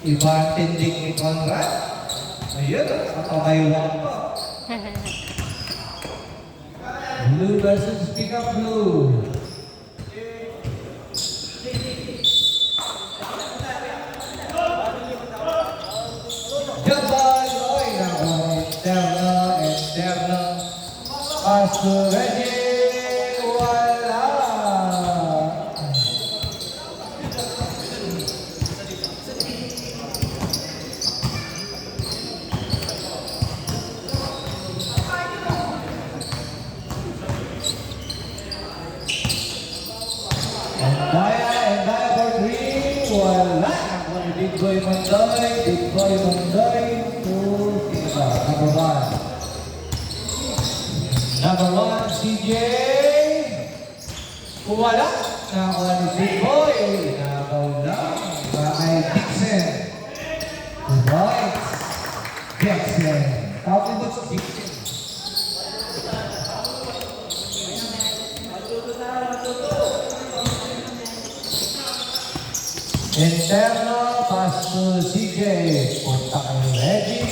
Iba tinding ni Conrad. Ayun, nakakayuhan pa. Blue versus Pick Up Blue. Jabal, oy, nako, interno. Pastor Reggie, wala. Endaya for three, wala. Ako ni Big Boy Mondoy, two, tiga, number one, CJ, wala. Ako ni Big Boy, nakawala. Kay Dixon, two points, Dixon, tawag nito sa Dixon. Interno, pass to CJ. Punta kay Reggie.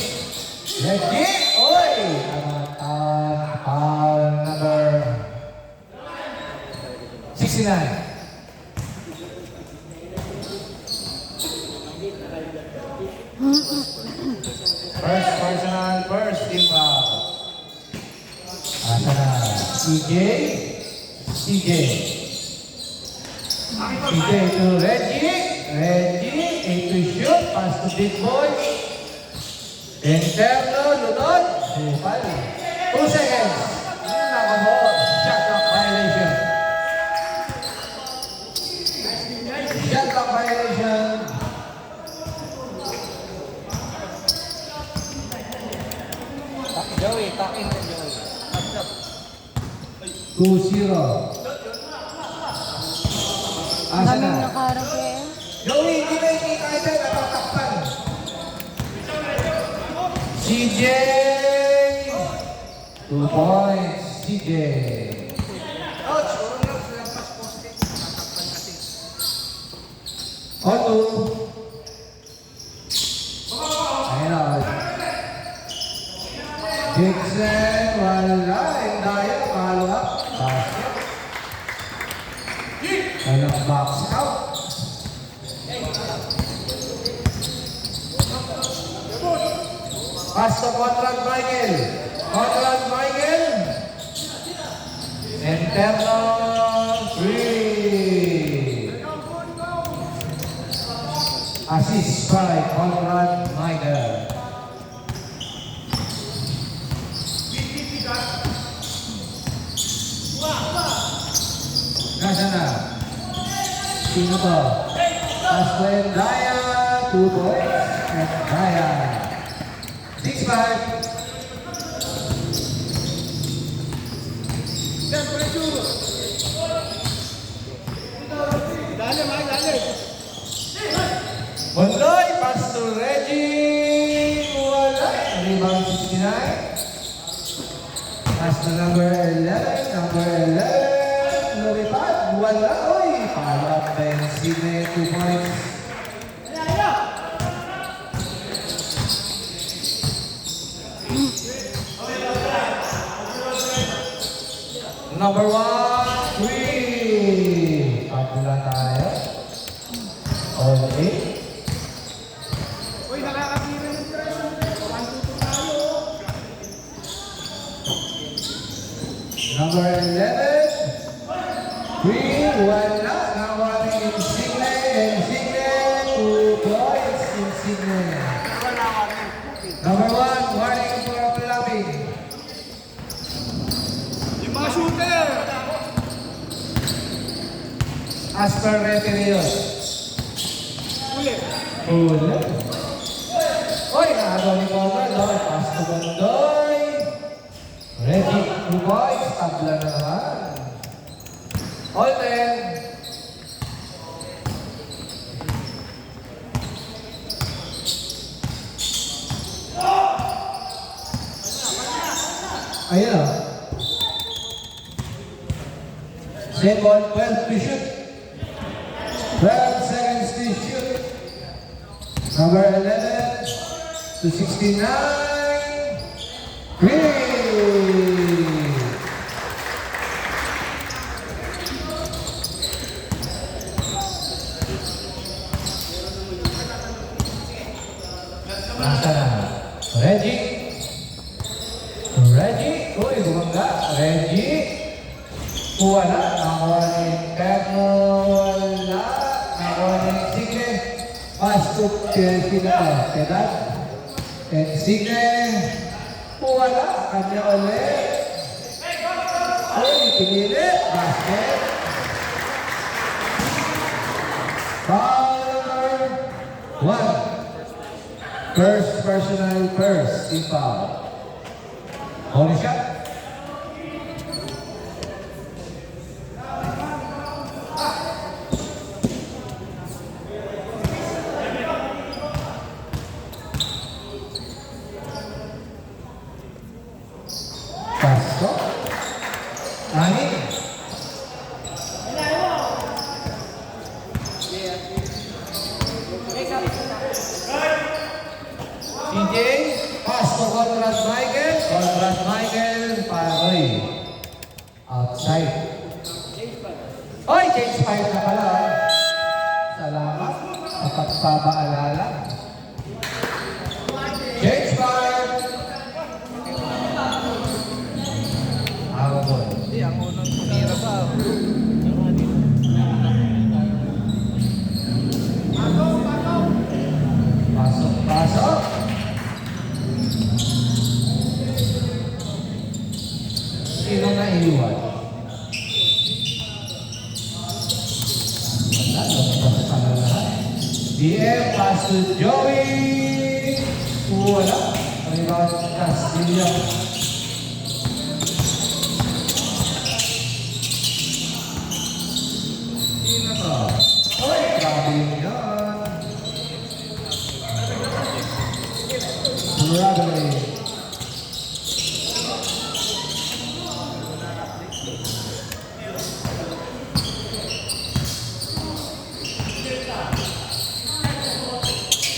Oy! Foul number 69. First team foul. Asa na? CJ to Reggie, 8 to shoot, pass to Big Boy. Interno, lunod, bupal. 2 seconds. Nakabot, shot clock violation. Shot clock violation. Joey, takin na Joey. 2-0. Asa Daming na? nakaharap eh. Joey, hindi na ikita ito, natatakpan. CJ! 2 points, CJ. Otto. Ayun na. Dixon, wala. Endaya, follow up. Basket. Walang box out. Pass to Conrad Michael. Interno 3. Assist by Conrad Michael. Nasa na? Sino to? Pass to Endaya. 2 points. Endaya. 6-5. Mondoy, pass to Reggie. Wala. Rebound 69. Pass to number 11. Lumipad. Wala. Uy. Follow up by Sidney. 2 points. Number 1, 3. Pagula tayo. Okay. Uy, nakakapira ng pressure. 1-2 tayo. Number 11. 3, wala. Nawala yung Insigne. 2 points. Insigne. Number 1, warning for overlapping. Yung mga shooter. As per referee yun. Uli. Ulit. Oy, nakagawa ni Conrad. Pass to Bandoy. Reggie, 2 points. Tabla na naman. All 10. Ayun o. Same ball, 12 to shoot. 12 seconds to shoot. Number 11 to 69. Green! Nasa na? Reggie? Reggie? Uy, bumangga. Reggie? Wala. Nakuha ni Pemo. Wala. Nakuha ni Signe. Pass to sila. Kedat. And Signe. Wala. Kanya ulit. Uy, pinili. Basket. Foul number 1. First personal first. Team foul. Holy shot. Pasto. Ani. CJ. Pasto Conrad Michael. Conrad Michael. Paroy. Outside. Oy, change 5 na pala. Salamat sa pagpapaalala. Change 5. Awon. Hindi, ang unang tumira pa. Pasok, pasok. Sino na iwan? Wala, lumabas ka na lahat. DM, pass to Joey. Wala. Rebound, Castillo. Sino to? Oy, grabe yun yan. Bradley.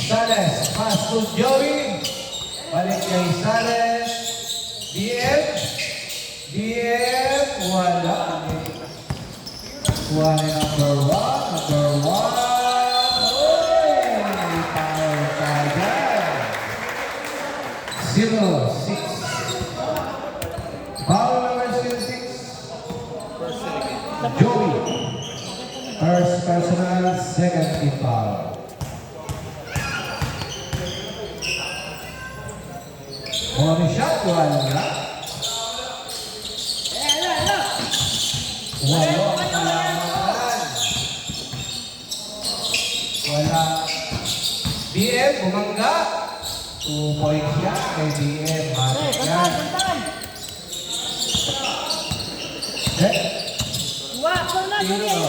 Sales, pass to Joey. Balik kay Sales. DM. DM. Wala. Wala number 1. Number 1. Oy! Power tiger. 0-6. Foul number 06. Joey. First personal, second team foul. Money shot, wala. Wala ang kalaman. Wala. BM, bumangga. 2 points yan kay BM. Matik yan. Sino to?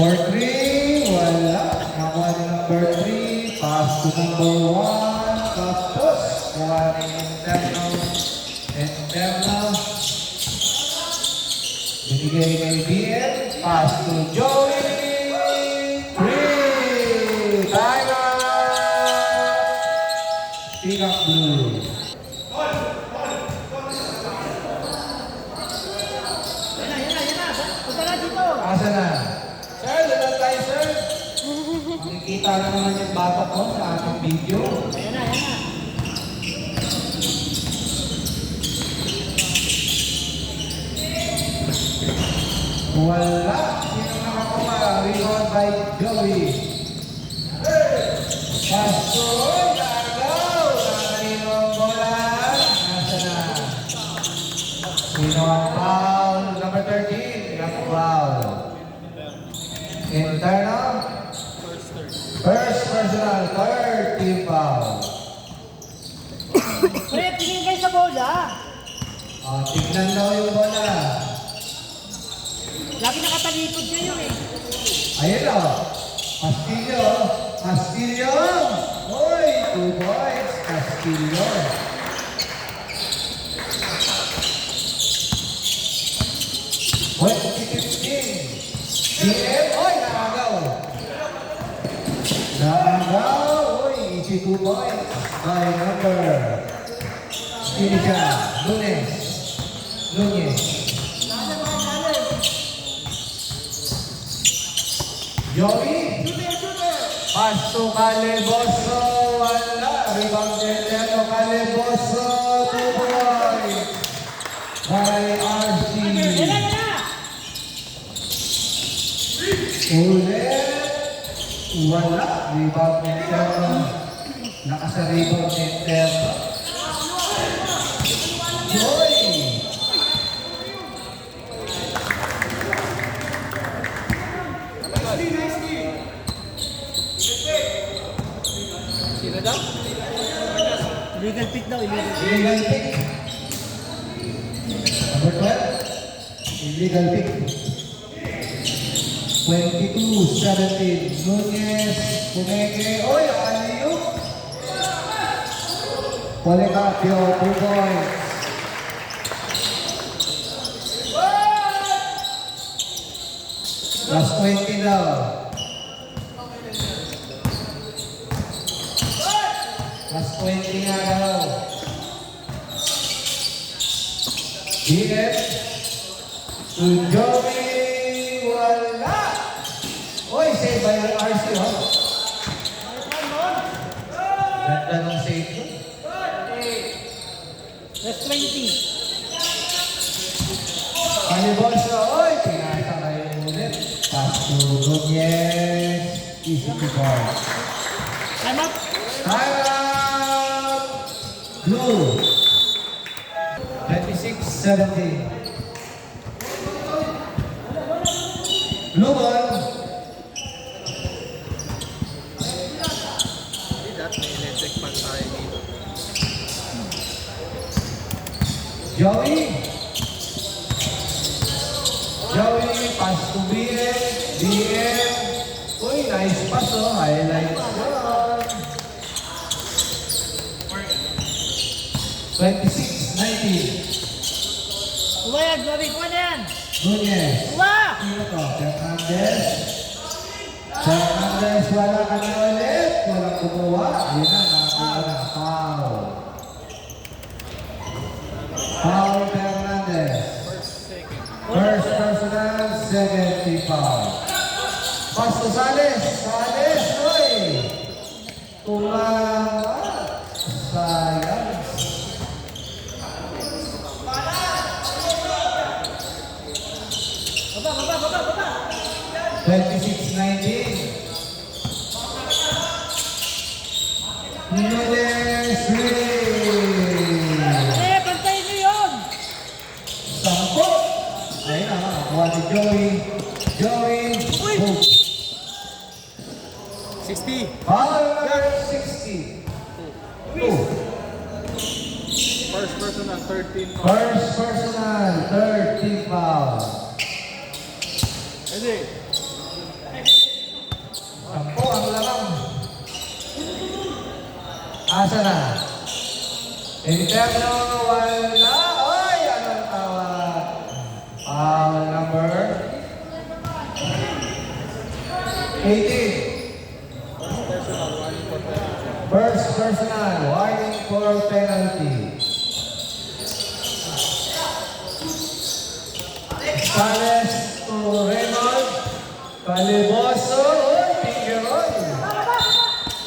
4-3, wala. Nakuha ni number 3. Pass to number 1. Tapos, kuha ni internal. Internal. Binigay kay BM. Pass to Joey. 3. Tiger. Pick up blue. Asa na? Sir, lulan tayo, sir. Makikita na naman yung bata ko sa ating video. Wala. Sino nakakuha? Rebound by Joey. Pastoy, lagaw. Nakanino ang bola. Asa na? Sino ang foul? Number 13. Yung foul. Internal. First personal. Third team foul. Pre, tingin kayo sa bola. Tignan daw yung bola. Lagi nakatalikod kayo eh. Ayun o. Castillo. Castillo. Oy, 2 points. Castillo. 2015. BM, oy, naagaw. Naagaw, oy, easy 2 points by number. Sinisha, Lunes. Nunez. Yogi. Pass to Caleboso, wala. Rebound Delano, Caleboso, 2 points. By RC. Ulit. Wala. Rebound Delano. Nakasa-rebound Delano. Joy. Sino daw? Illegal pick daw, illegal. Illegal pick. Number 12. Illegal pick. 22-17. Nunez. Pumeke. Oy, aliyo. Polecapio. 2 points. Last 20 daw. Last 20 nga daw. BF to Joey, wala. Oy, save by yung RC, ho. Ganda ng save ko. Last 20. Caleboso, oy, pinasa kayo ulit. Pass to Nunez. Easy to go. Time up. Time out! Blue. 26-17. Blue ball. That may electric pan tayo dito. Joey. Joey, pass to BM. BM. Uy, nice pass, oh. Highlights yun. 26-19. Uwa yan, Joey. Kuha na yan. Nunez. Uwa! Sino to? Fernandez. Fernandez, wala ka na ulit. Walang kumuha. Yun na, nakakuha na. Foul. Foul Fernandez. First personal, second team foul. Pass to Sales. Sales, oy! Tumama. Sayang. Baba. 26-19. Nunez, Eh, pantayin nyo yun. Sampo. Ayun na, nakakuha ni Joey. Joey, Uy! boom. 60. Foul number 60. Two. First personal, 13. First personal, third team foul. Ready? Sampo ang lamang. Asa na? Interno, wala. Oy, anong tawag? Foul number 18. Personal, 1 for penalty. First personal, warning for penalty. Sales to Raymond. Caleboso. Oy, Figueroy.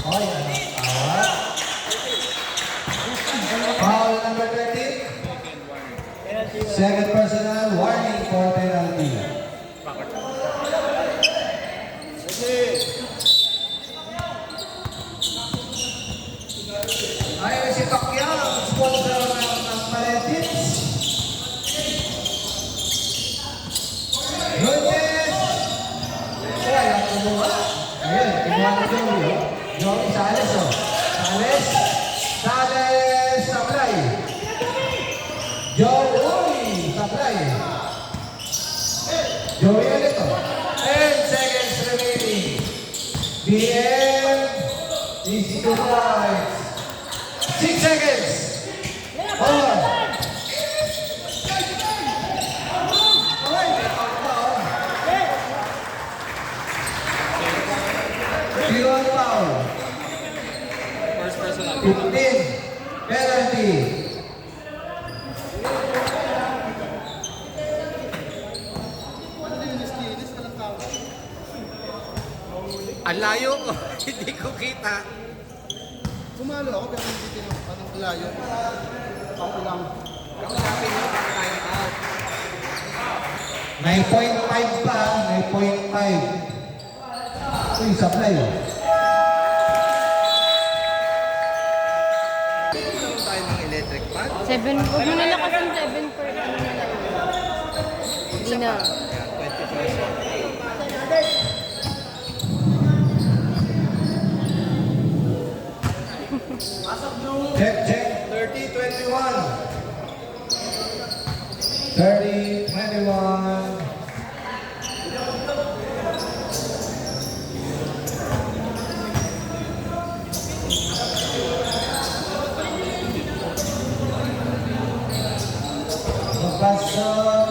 Oy, anong tawag? Foul number 13. Second personal, warning for penalty. Ayun si Pacquiao, sponsor ng Maletips. Nunez! Wala kumuha. Ayun, kinuha ko Joey. Oh. Joey Sales, oh. Sales, Sablay. Joey, Sablay. Joey ulit, oh. 10 seconds remaining. BM, easy to points. 6 seconds. 4. Zero on foul. First personal. 15. Penalty. Ang layo ko. Hindi ko kita. Sumalo ako pero hindi tinong anong layo. Ako lang. Kakalapin nyo, baka time out. May 0.5 pa. May 0.5. Uy, supply. Meron tayo ng electric fan. 7, huwag mo na lakasan 7 per ano na lang. Hindi na. Ayan, 20 pesos. Check, check. 30, 21. 30, 21. Pasok.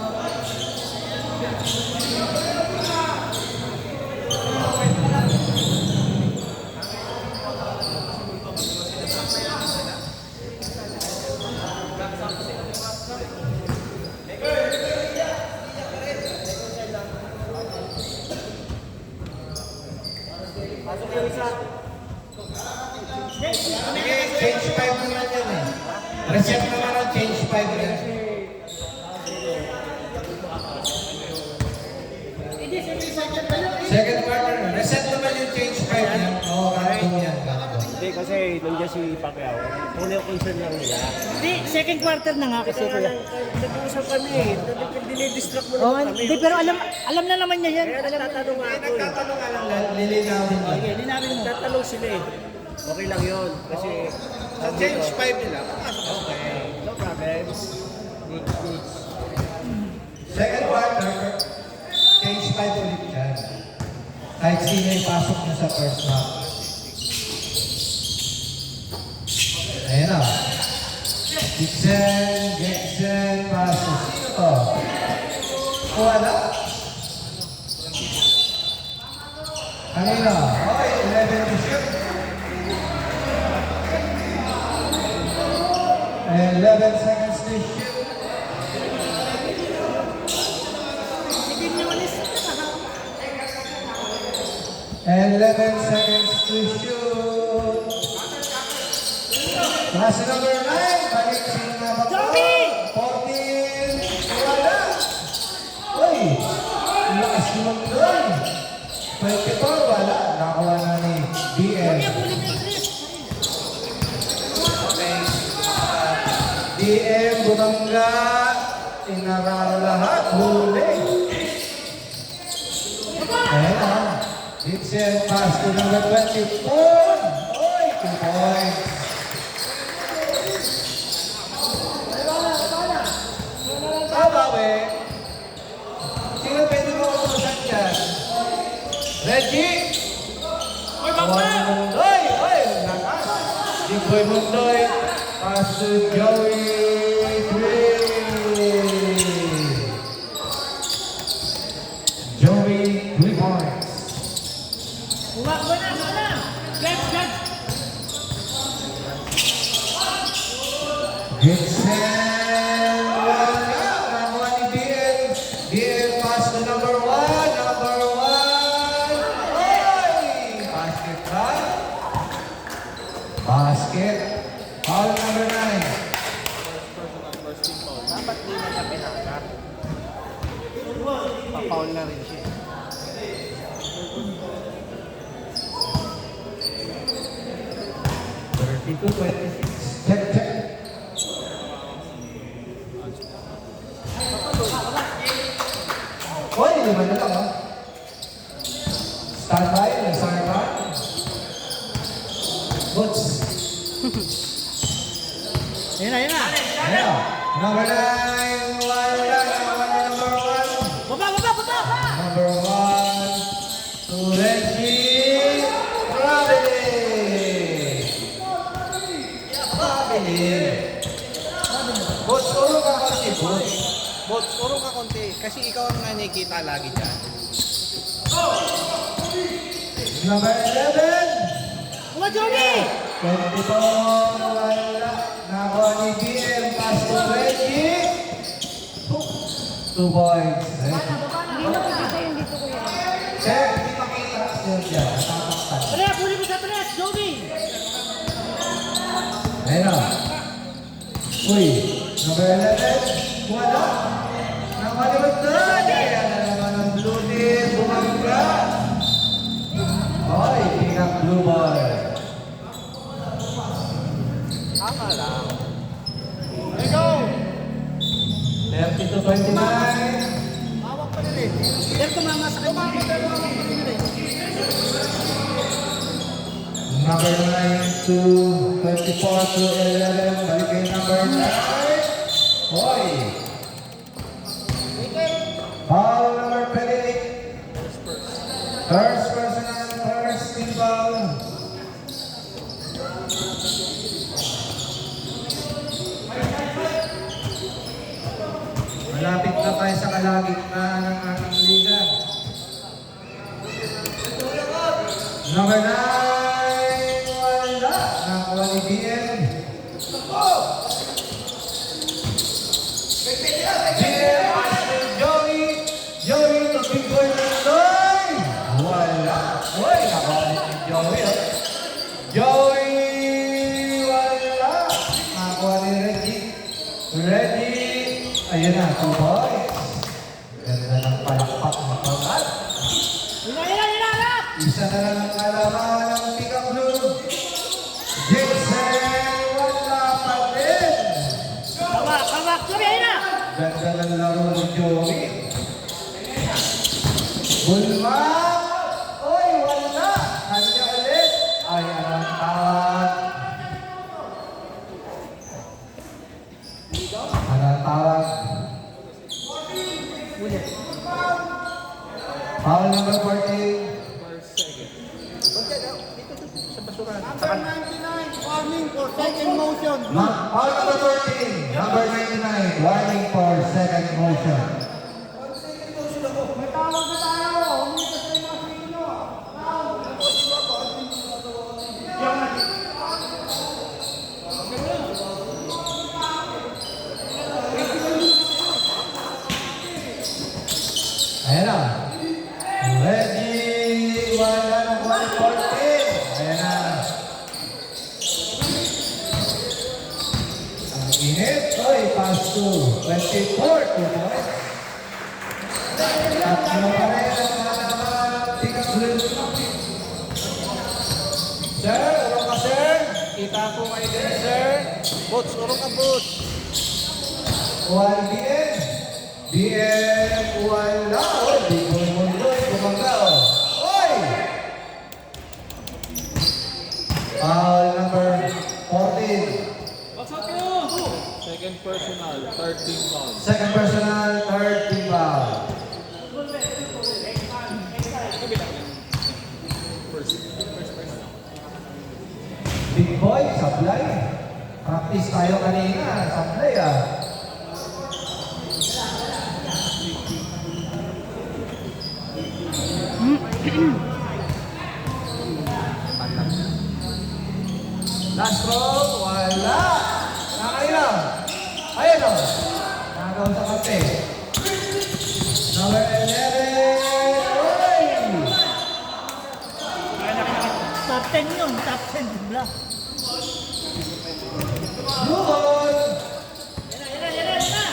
Change 5 naman yan eh. Reset naman ang change 5 yan. Second quarter, reset naman yung change 5 yan. Oo, kakong yan. Hindi kasi nandiyan si Pacquiao. Kung yung concern lang nila. Hindi, second quarter na nga kasi kuya. Nag-uusap kami eh. Dinidistract mo Oh, naman kami. hindi, pero alam na naman niya yan. Kaya nagtatanong nga ako eh. Nagtatanong nga lang, lilinawin lang. Okay, linawin mo. Nagtatanong sila eh. Okay lang yun. Kasi Sa change 5 nila, okay. No problems. Next. Second quarter, change 5 ulit yan. Kahit sino yung pasok niya sa first half. Ayan na. Gibson, pasok. Sino to? Wala. Kanina. Okay, 11 to shoot. 11 seconds to shoot. Sige niyo ulit. 11 seconds to shoot. Klase number 9, balik si Nabak. Joby! 14, wala. Uy, lakas naman doon. 24, wala. Nakakuha na ni DM. DM, Bumangga, inararo lahat, huli. Ayan na. Gibson, pass to number 24. Oy, 2 points. Babawi. Sino pwede mo utusan dyan? Reggie! Oy, Juan Mundoy! Oy, lakas! Jimboy Mundoy. Pass to Joey Green. Joey, 3 points. Buwa na. Get. Gibson, wala. Nakuha ni DM. DM pass to number 1. Number 1. Oy! Basket ba? Basket. Foul number 9. first personal, first team foul. Dapat di na niya pinaka. Pa-foul na rin siya. Check. Oy, lima na lang, oh. Standby, nag-standby. Boots. Ayan na. Ayan. Number 9, wala. Number 1. Baba. Number 1 to Reggie Rabili. Boots, puro ka kasi, Boots. Bots, puro ka konti. Kasi ikaw ang nakikita lagi dyan. number 11. Kuha, Johnny! 24, wala. Nakuha ni BM, pass to Reggie. 2 points. Reggie. Hindi na pagkita yung dito ko yan. Check, hindi makita. Sir, dyan, natataktan. Tres, huli mo sa tres, Johnny! Ayun o. Uy, number 11. Wala. Nakalimutan. Kaya na naman ang blue team. Bumangga. Oy, pinang blue ball. Tama lang. Let's go! 30 to 29. Hawak pa rin eh. Dahil tumama sa kanya. Number 9 to 24 to 11. Balik kay number 9. Oy. Foul number 28. First personal, first team foul. Malapit na tayo sa kalagitnaan ng ating liga. Number 9, wala. Nakuha ni BM. BM, Ashley, Joey. Joey to Big Boy Landoy. Wala. Uy, nakuha ni Joey. Joey, wala. Nakuha ni Reggie. Reggie. Ayun na, 2 boys. Ganda ng palakpak ng pangkat. Hila! Isa na lang ang kalaban ng Pika Blue. Jason, wala pa din. Kawak! Johnny, ayun na! Ganda ng laro ni Joey. Bulma. Oy, wala. Kanya ulit. Ay, anong tawag? Anong tawag? Foul number 14. Number 99, warning for second motion. Foul number 14, number 99, warning for second motion. Ayan na. Reggie, wala ng 114. Ayan na. Ang init. Oy, pass to 24. 2 points. Tatlo pa rin ang mga Pika Blue. Sir, urong ka, sir. Kita po kayo din, sir. Boots, urong ka boots. One BM. BM, wala. Oy, Big Boy Mundoy. Bumangga, oh. Oy! Foul number 14. Second personal, third team foul. Second personal, third team foul. Big Boy, sablay. Practice tayo kanina. Sablay, ah. Last roll, wala. Nakailang. Ayun o. Nagaw sa kape. Number 11. Oy! Top 10 yun, top 10. Bla. Blue ball. Yan na!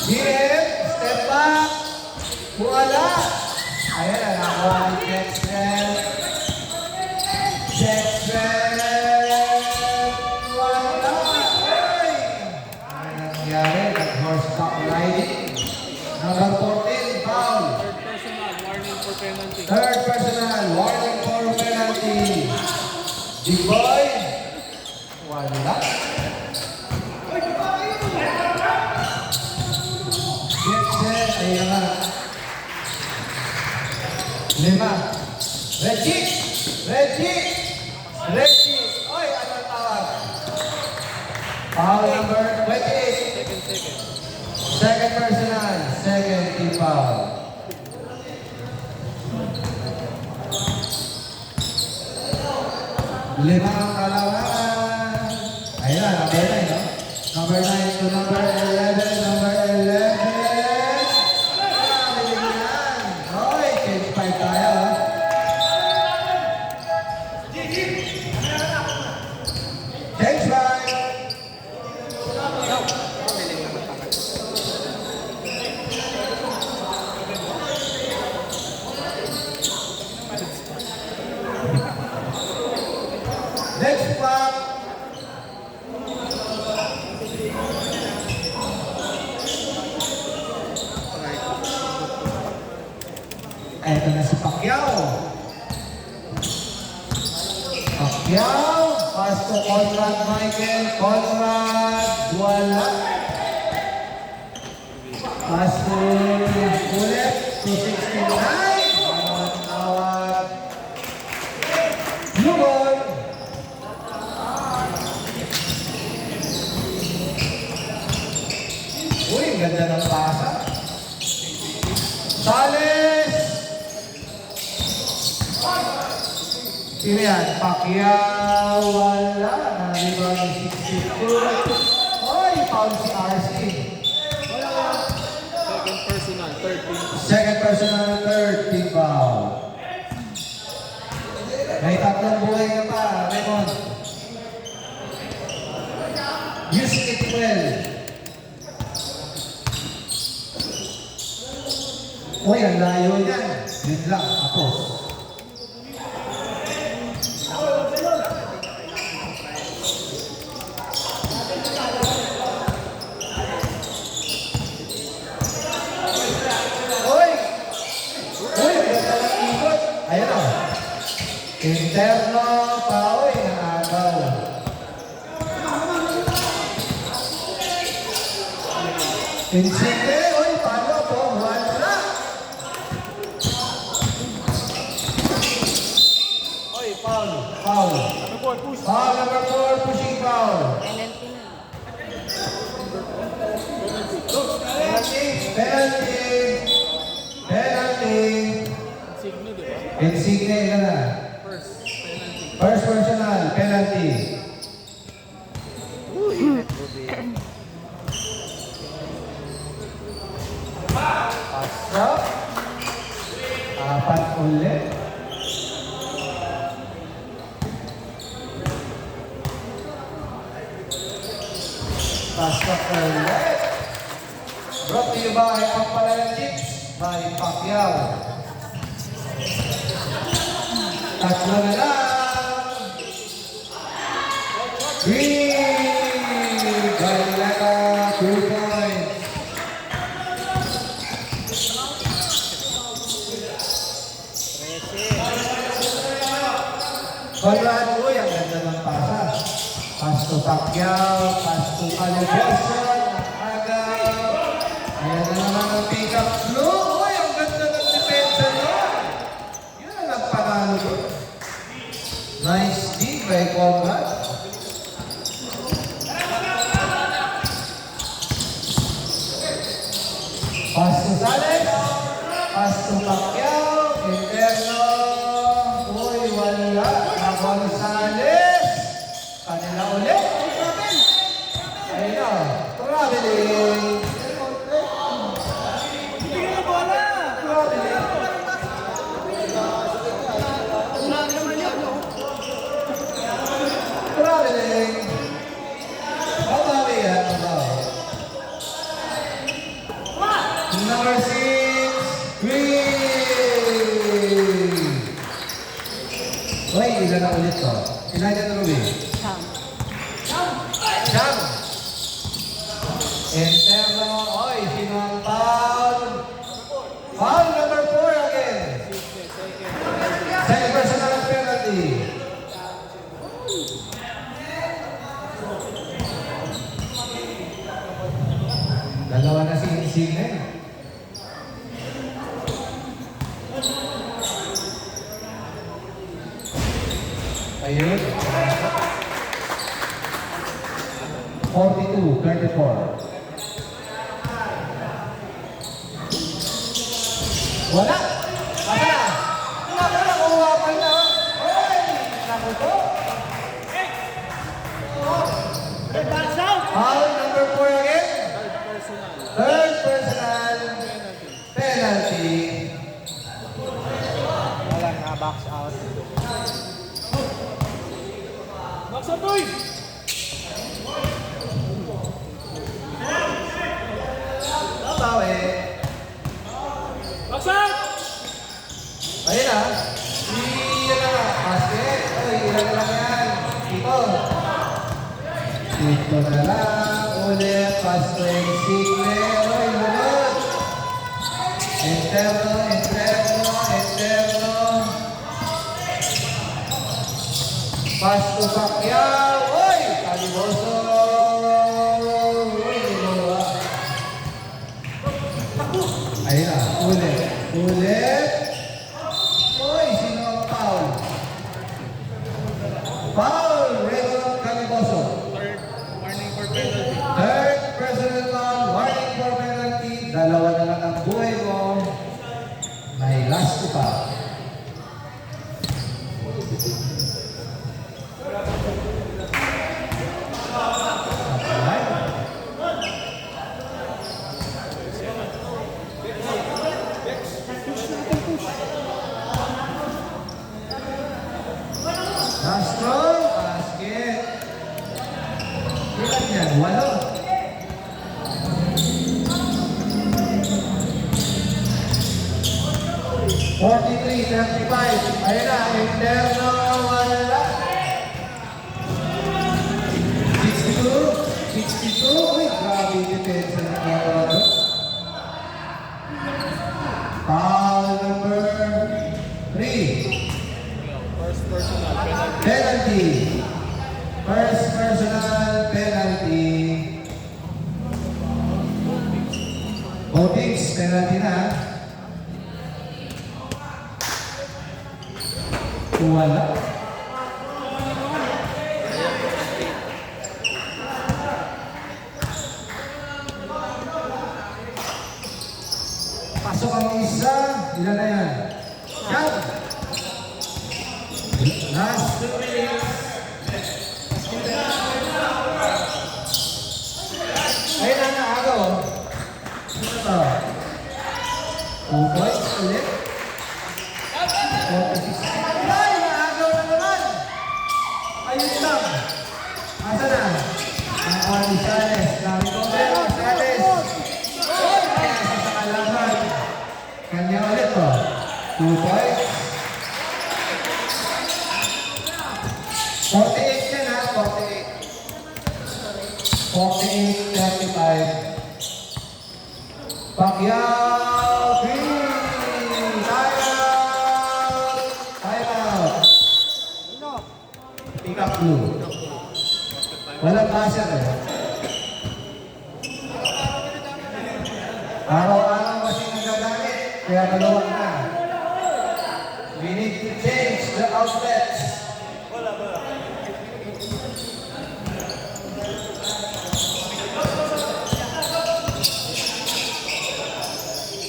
BM, step back. Wala. Ayan na, nakuha ni Dexter. Dexter. Wala. Ay! Ano nangyari? Nag-horseback riding. Number 14, foul. Third personal, warning for penalty. Third personal, warning for penalty. Big Boy. Wala. Dexter, ayan na. 5. Reggie! Reggie! Reggie! Oy, ano ang tawag? Foul number 28. Second personal. Second team foul. Limang kalamangan. Ayun na, number 9, no? Number 9 to number 11. Number 11. Binigyan. Okay, change 5 tayo. Change 5. Next pack. Eto na si Pacquiao. Pacquiao. Pass to Conrad Michael. Conrad. Wala. Pass to ulit. 269. Awat. Blue ball. Uy, ganda ng pasa. Sales! Sino yan? Pacquiao, wala. Naliba ng 62. Oy, foul si RC. Second personal, third team. Second personal, third team foul. May tatlong buhay ka pa, Raymond. Use it well. Uy, ang layo yan. Yun lang, tapos. Uy! Uy, ganda ng ikot. Ayan o. Interno, pauwi ng agaw. Insigne, uy, paano po? Wala. Oy, foul. Foul. Foul number 4, pushing foul. Penalty na. Penalty. Penalty. Penalty. Signo, di ba? Insigne ka na. First personal, penalty. Pasok. Apat ulit. Pasok ulit. Brought to you by Ampalayan Chips by Pacquiao. Tatlo na lang. Green! Galileta, 2 points. Conrad, uy, ang ganda ng pasa. Pass to Pacquiao, pass to Calibration, agaw. Ayan na naman ang pick-up blue. Uy, ang ganda ng depensa niya. Yun ang nagpanalo doon. Nice D by Conrad. Pass to Sales. Pass to Pacquiao. Interno. Uy, wala. Gonzales. Kanila ulit. Ayun na. Traveling. Traveling. Mabawi yan. Mabawi. Number 6. Green. Uy, ilan na ulit to? Ilan yan na Ruby? Jam. Interno. Oy, sino ang foul? Foul number 4 again. Second personal penalty. Dalawa na si Insigne. Ayun. 42-34. Wala. Asa na? Wala, uwapan na. Oy! Naku po. Babawi. Ayun na. Iyan na nga. Basket. Ay, ilan lang yan. Dito. Dito na lang. Ulit. Pass to Insigne. Ay, lunod. Interno, interno, interno. Pass to Pacquiao. Uy! Caliboso. Uy, lumawa. Ayun na. Ulit. Ulit. Uy, sino ang foul? Foul! Raymond Caliboso. Third personal foul. Warning for penalty. Dalawa na lang ang buhay mo. May last pa. Castro, basket. Ilan yan? 8. Forty-three, 35. Ayun na, interno, wala. 62. Uy, grabe yung depensa ng Colorado. Foul number 3. First personal penalty. Penalty. First personal penalty. Votings, penalty na. Wala. Pasok ang isa. Ilan na yan? Yan. Last 2 minutes. Ayun na naaga oh. Ano to? 2 points ulit. 46. Ay, naagaw na naman. Ayun lang. Asa na? Ang Oli Sales. Dami ko pero Sales. Kaya sa kalaban. Kanya ulit oh. 2 points. 48 yan ha, 48. 48-35. Pacquiao, green, time out. Pick up blue. Walang buzzer eh. Araw-araw kasi nagagamit, kaya maluwag na. We need to change the outlets.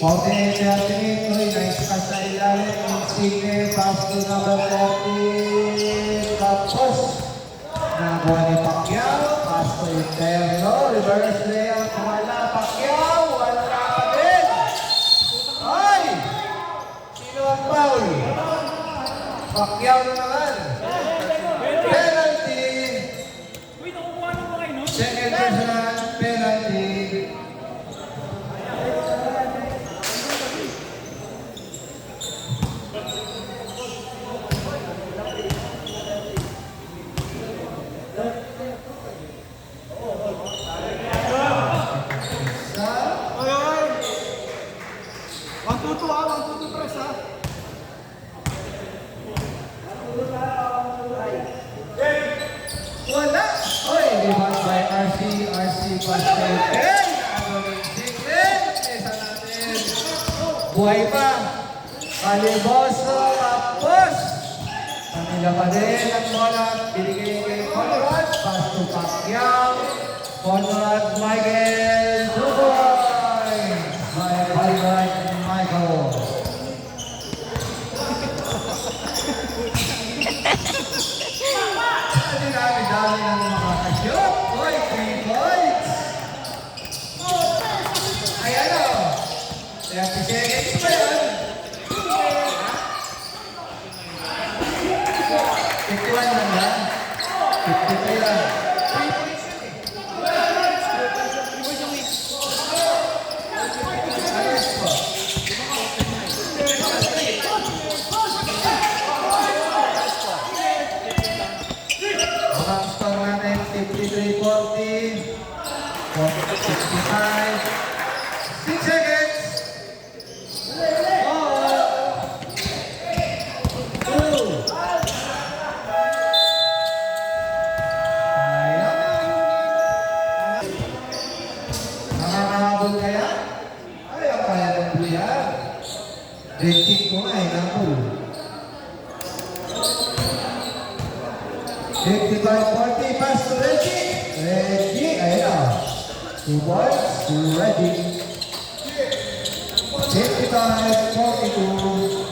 48-38, nice pass sa ilalim. Insigne, pass to number 40. Tapos, nakakuha ni Pacquiao. Pass to interno. Reverse layup. Wala. Pacquiao. Wala pa din. Ay! Sino ang foul? Pacquiao na naman. Penalty. Second personal penalty. Wala! Oy, rebound by RC. RC pass kay Ken. Ano ng Sigrid? Isa natin. Buhay pa. Caliboso. Tapos. Kanila pa din ang bola. Binigay kay Conrad. Pass to Pacquiao. Conrad Michael. 2 points. By Conrad Michael. Dami ng mga kasyok. Oy, 3 points. Ayan o. 30 seconds pa yun. 51 lang yan. 53 lang. 3 points yun eh. Ayos po. Ang score natin, 53-40. 65. 6 seconds. 4. 2. Ayan. Nakakahabol kaya? Ay, ang kaya ng buyan. Red ko nga eh, nabol. 55-40, pass to Reggie. Reggie, ayan o. 2 points to Reggie. 55-42.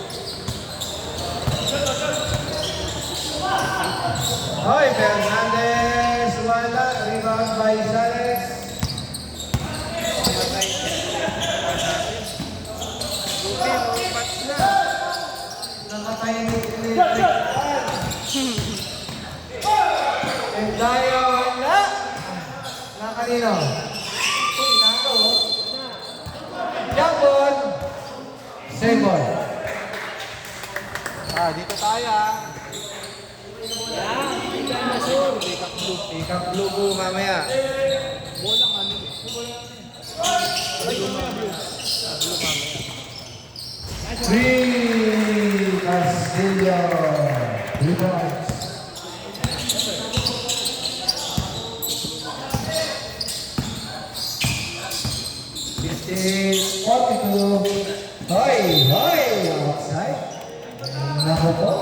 Hoy, Fernandez, wala. Rebound by Sales. Namatay ni Electric Fan. And tayo, wala. Na kanino? Uy, nako. Jambon. Same ball. Dito tayo ah. Ikang blue po mamaya. Bolang ano. Three Castillo. Rebounds. Hoy, hoy, outside. Nako po.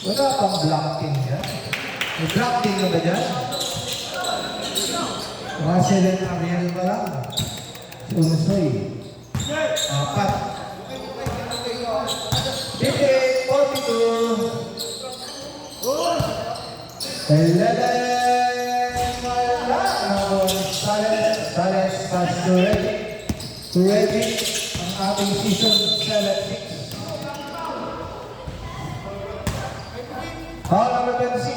Wala pang blocking dyan. May blocking na ba dyan? Russell and Ariel pa lang. Si Unsoy. 4. 58-42. 11. Sales pass to Reggie. To Reggie, ang ating season 7-6. Foul number 26.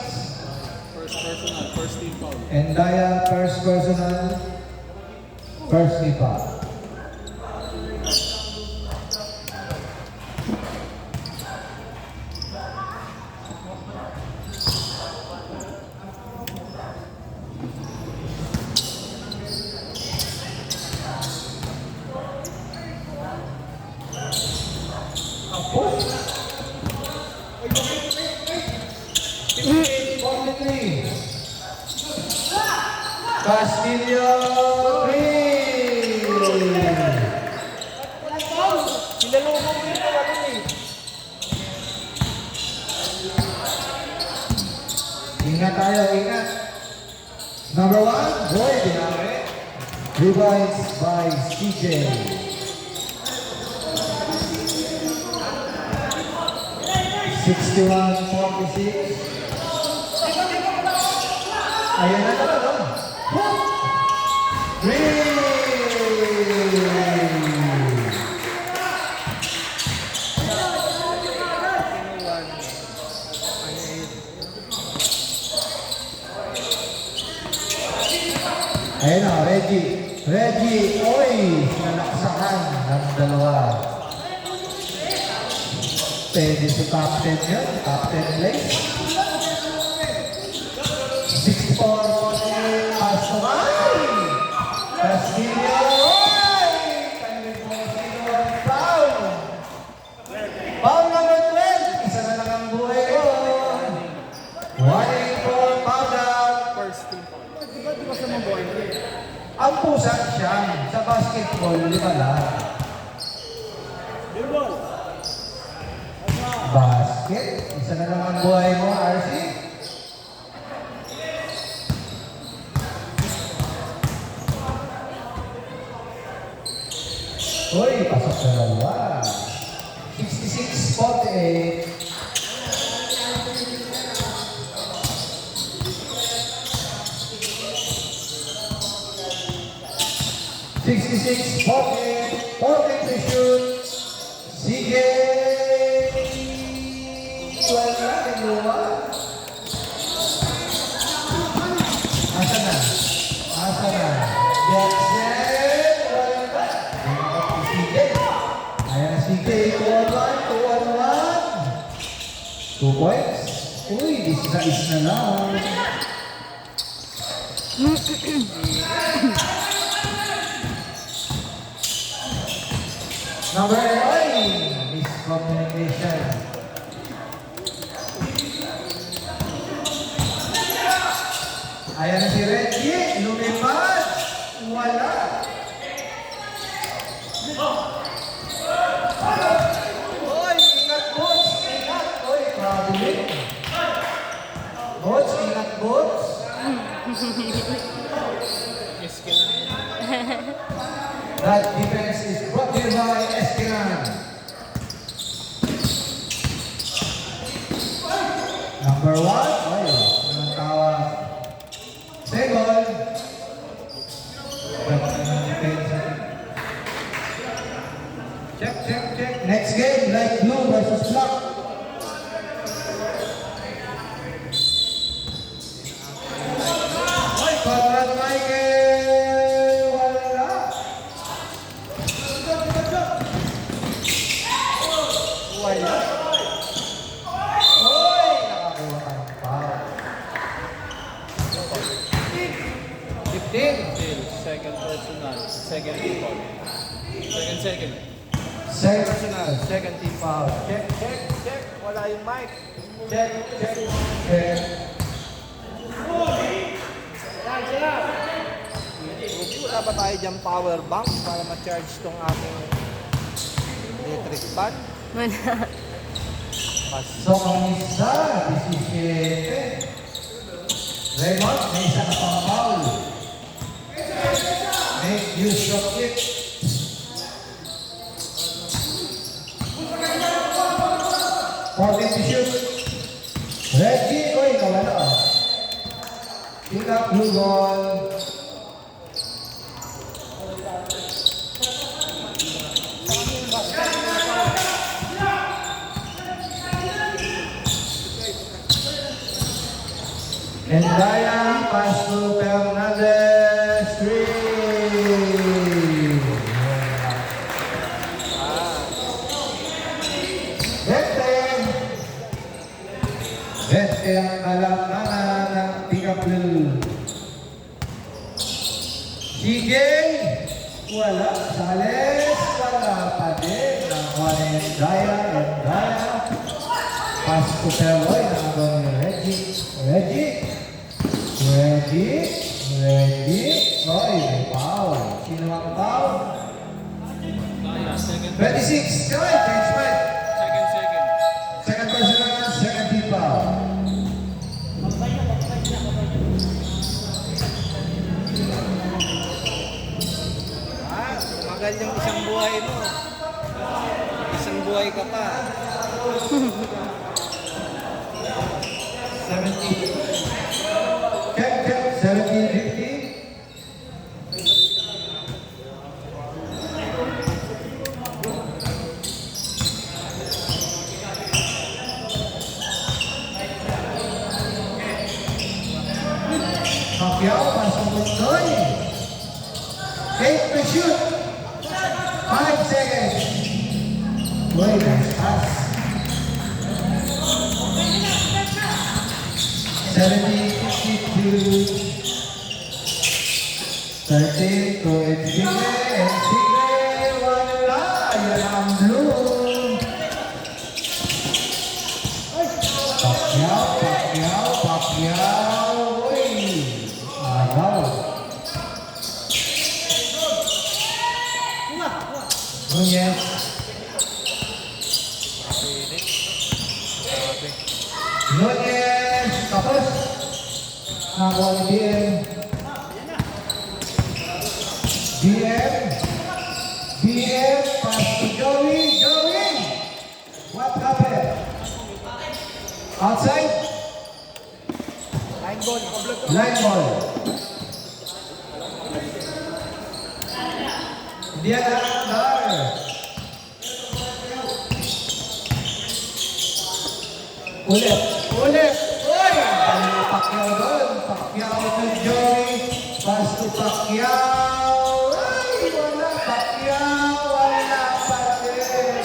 First personal, first team foul. Endaya, first personal, first team foul. Apo. 43. Castillo 3. Sinalubong mo yung ano eh. Ingat tayo, ingat. Number 1, Boy Dinare. Rebounds by CJ. 61-46. Ayan na naman, no? Three! Ayan na, Reggie. Reggie, oy! Sinalaksakan ng dalawa. Pwede si Captain yun. Captain Lace. 64-48. Pass to Mike. Castillo. Oy! Kanyang po sino ang foul. Foul number 12. Isa na lang ang buhay ko. 184 foul out. First team foul. Di ba sa mga boy? Ang pusa siya. Sa basketball, di ba lang? Basket. Isa na lang ang buhay mo, RC. Uy, pasok sa dalawa. 66-48. Sixty-six, 48, 40 to shoot. CJ Sige! Wala, kinuha. Asa na? Asa na? Jackson! Wala. Sige. Ayan na sige. 2-on-1. 2 points. Uy, isa-is na lang. Number 9, miscommunication. Ayan na si Reggie, lumipad. Wala. Oy, ingat boss. Ingat. Oy, traveling. Boss, ingat boss. Skill na yun. That defense is brought to you by Esquilan. Number 1. Ay, anong tawag? Second. Check, check, check. Next game, light blue versus black. Ay, Conrad Michael. Wala. Wala. Oy, nakakuha ka ng foul. 15. Still, second personal, second team foul. Second. Second personal, second team foul. Check, check, check. Wala yung mic. Check, check, check. Wala ba tayo dyan power bank para ma-charge tong ating electric fan? Wala. Pasok ang isa, 17. Raymond, may isa na pang foul. Make use of it. Fourteen to shoot. Reggie, oy, nawala. Pick up blue ball. And Ryan pass to Fernandez. 3. Bente ang kalanganan ng pick-up blue. Sige! Wala. Sales. Wala pa din. Nakuha na yung Daya. Pass to Peroy. Nakakuha ni Reggie. Reggie. Oy, may foul. Sino ang foul? Second 26. Joy, change man. second. Second personal, second team foul. Magal yung isang buhay mo. Isang buhay ka pa. 17. Check, 17-15. Pacquiao, pasok mo Noy. 8 to shoot. 5 seconds. Boy, nice pass. 17-52. 13 to Ensigle. Wala. Yan ang blue. Pacquiao. Uy. Agaw. Nunez. Nunez. Tapos. Nakuha ni BM. Pass to Joey. What happened? Outside? Line ball. Dia dar. Ulit. Ulit. Uy! Paling Pacquiao doon. Pacquiao to Joey. Pass to Pacquiao. Ay, wala. Pacquiao. Wala pa rin.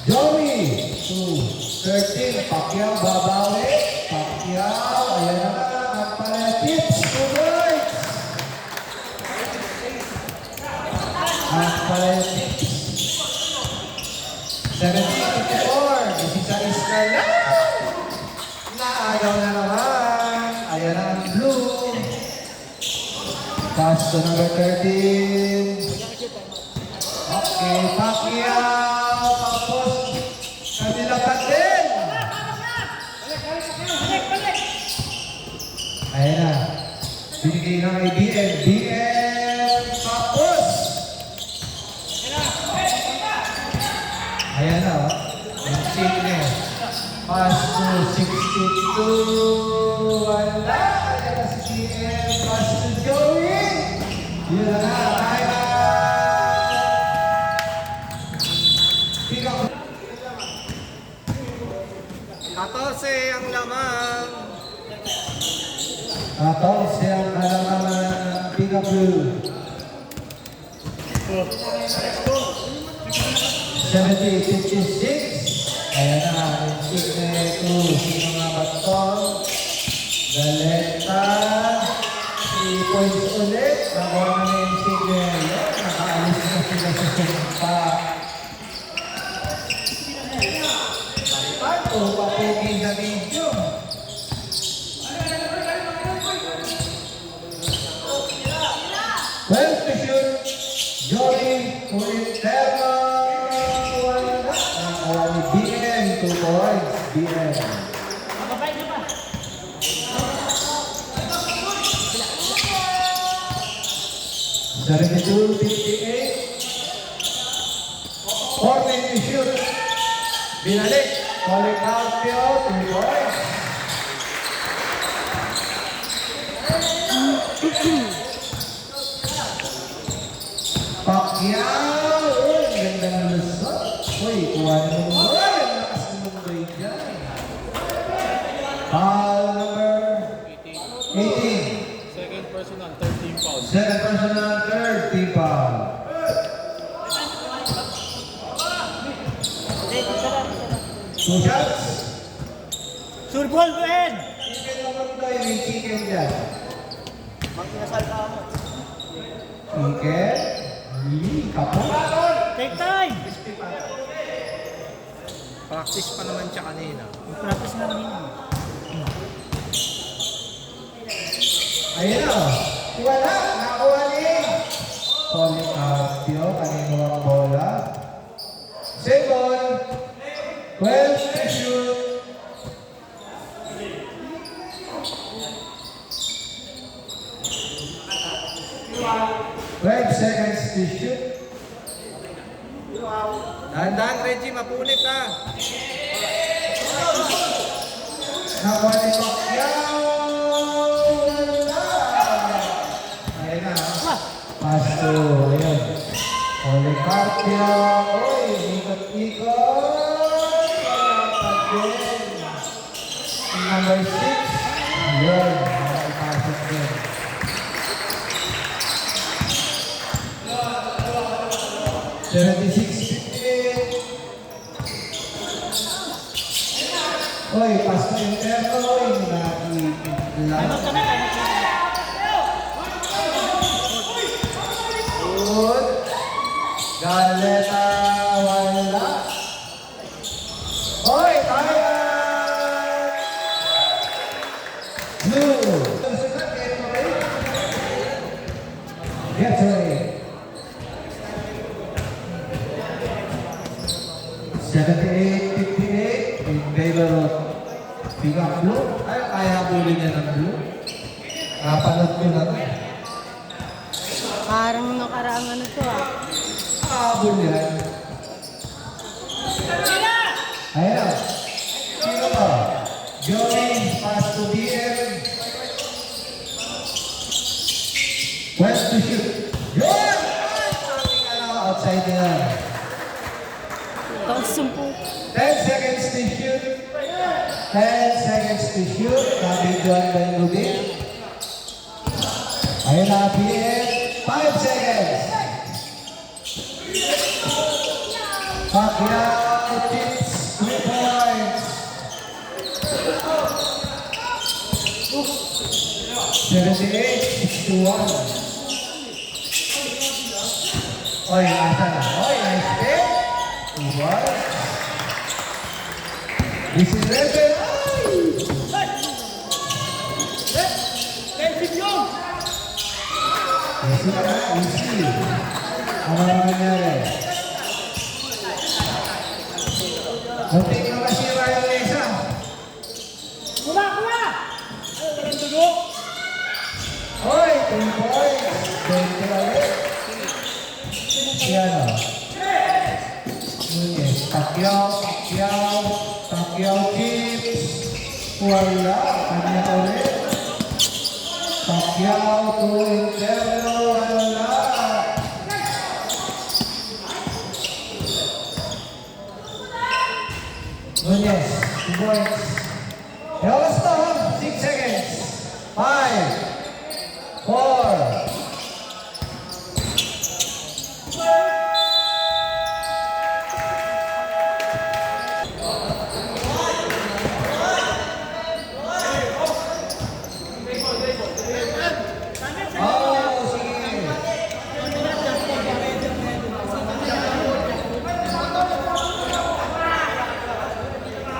Joey. 2-13. Pacquiao babawi. Pacquiao. Ayan na nga. Nagpalatips. 2 points. Nagpalatips. 17-54. 16 na lang. Ayaw na naman. Ayan na ang blue. Pass to number 13. Okay, Pacquiao. Tapos, kanila pa din. Ayan na. Binigay ng kay BM. BM. Tapos. Ayan na. Yung sickness. Pass to 62. Wala. Ayan na si BM. Pass to Joey. Yun na. Time out. Pick up. 14 ang lamang. 14 ang kalamaman ng Pick Up Blue. 70-56. Ayan na, yung signal 2. Sino nga ba ito? Galeta. 3 points ulit. Nakuha na na yung signal. Nakaalis na sila sa sumpa. Pato, papugi sa video. Well, to shoot. Joey, ulit Terma. Wala. Ang BM, 2 points. BM. Mababay na ba? 72-58. 4 men to shoot. Binalik. Policarpio, 2 points. Pacquiao! Uy, ang ganda ng lusot. Uy, kuha na mo. Uy, ang lakas ng munggoy dyan. Foul number 18. Second personal, 13 fouls. Second personal, third team foul. Two shots. Surbol, Ben! Chicken naman tayo, may chicken dyan. Chicken. Kapon. Take time! Practice pa naman siya kanina. Mag-practice na kanina. Ayun na. Wala. Nakuha ni Policarpio. Kanino ang bola. Same ball. 12 to shoot. Five seconds to shoot. Dahan-dahan, Reggie, mapunit ha. Nakuha ni Pacquiao. Wala. Ayun na. Pass to. Ayun. Policarpio. Uy, ikot-ikot. Wala pa din. Number 6. Yun. Nakapasok din. Oy, pas na yung Erno. Oy, Time lang. out kami, time out kami. Good. Galeta, wala. Oy, kaya! Blue. Get ready. 78-58 in favor of Pick Up Blue. Ay, kaya habulin niya ng Blue. Napanood ko na ito. Parang nakaraang ano to ah. Habol yan. Ayan na. Sino ba? Joey, pass to BM. West to shoot. Yun! Ay, sabi ka na, outside na. Tapos 10. 10 seconds to shoot. 10 seconds to shoot. Nabidyoan ba yung Rubin? Ayun na, PM. 5 seconds. Pacquiao tips 3 points. 78-61. Oy, nasa na. Oy, nice pick. 2 points. This is Rebel. Easy na, easy. Ano ang nangyari? Muntik na masira yung mesa. Kuha! Hoy, 3 points. 20 ulit. Yan o. Nunez, Pacquiao chips. Wala, kanya ulit. Pacquiao to interno, wala. Nunez, 2 points. Oras na, 6 seconds. 5, 4, oh, sige.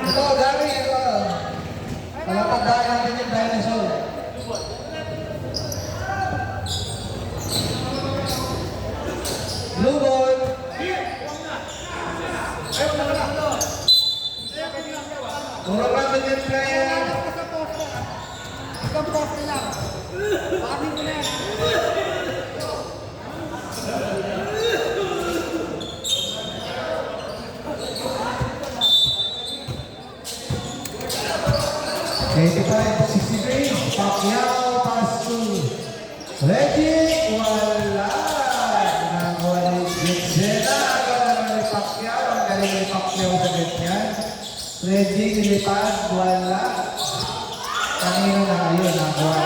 Ito, Gary, palapagdaan natin yung dinosaur. Blue ball. Puro natin yung player. Pacquiao pass to Reggie, wala. Ginagawa ni Jetsena. Ginagawa ni Pacquiao. Ang galing ni Pacquiao sa ganyan. Reggie, nilipad, wala. Kanina na ayun, nagawa.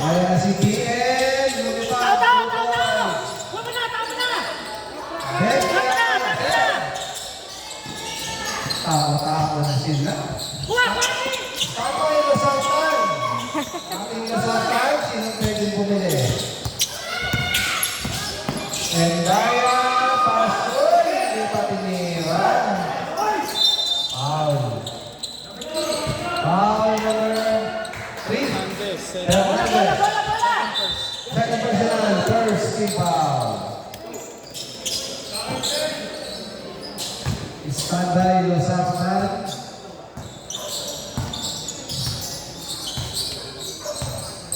Ayan na si PN. Nilipad. Tao-tao na sila. Tama yung lasatan. Ating lasatan, sino pwedeng bumili? Endaya, Pasoy, hindi pa tinira. Foul. Foul number 3. Second personal, first team foul. Standby Losafnan.